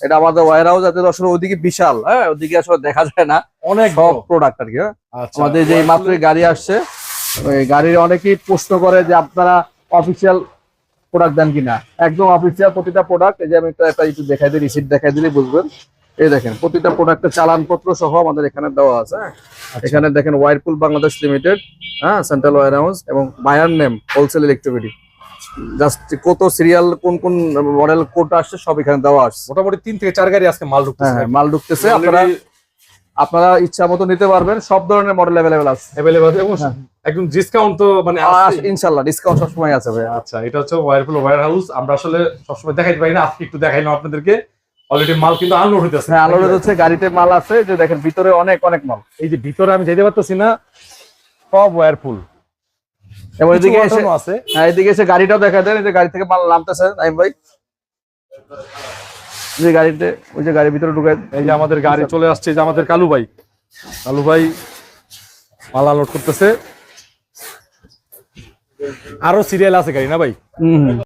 এটা আমাদের wire house আছে আসলে ওইদিকে বিশাল, হ্যাঁ ওইদিকে আসলে দেখা যায় না অনেক সব প্রোডাক্ট আর কি। আচ্ছা আমাদের যে মাত্র গাড়ি আসছে, ওই গাড়ির অনেকেই প্রশ্ন করে যে আপনারা অফিসিয়াল প্রোডাক্ট দেন কিনা। একদম অফিসিয়াল প্রতিটা প্রোডাক্ট, এই যে আমি একটা একটু দেখাই দিই, রিসিপ্ট দেখাই দিলে বুঝবেন। এই দেখেন প্রতিটা প্রোডাক্টের চালানপত্র সহ আমাদের এখানে দেওয়া আছে। এখানে দেখেন ওয়ারপুল বাংলাদেশ লিমিটেড, হ্যাঁ সেন্ট্রাল ওয়্যার হাউস এবং buyer name wholesale electricity, just কত সিরিয়াল কোন কোন মডেল কোড আসছে সব এখানে দেওয়া আসছে। মোটামুটি 3 থেকে 4 গাড়ি আজকে মাল ঢুকতেছে। হ্যাঁ মাল ঢুকতেছে, আপনারা ইচ্ছা মতো নিতে পারবেন, সব ধরনের মডেল অ্যাভেলেবেল আছে। এবং একদম ডিসকাউন্ট তো মানে ইনশাআল্লাহ ডিসকাউন্ট সবসময় আছে ভাই। আচ্ছা এটা হচ্ছে ওয়ারপুল ওয়্যার হাউস, আমরা আসলে সবসময় দেখাইতে পারি না, আজকে একটু দেখাইলাম আপনাদেরকে। অলরেডি মাল কিন্তু আনলোড হইতেছে। হ্যাঁ আনলোড হচ্ছে, গাড়িতে মাল আছে, যে দেখেন ভিতরে অনেক অনেক মাল। এই যে ভিতরে আমি যেতে পারতেছি না, সব ওয়ারপুল এবং এদিকে এসে আছে। হ্যাঁ এদিকে এসে গাড়িটাও দেখা দেন, এই যে গাড়ি থেকে মাল নামতেছে নাইম ভাই, যে গাড়িতে ওই যে গাড়ির ভিতরে ঢুকায়। এই যে আমাদের গাড়ি চলে আসছে, যে আমাদের কালু ভাই মাল আনলোড করতেছে। আরো সিরিয়াল আছে গাড়ি না ভাই?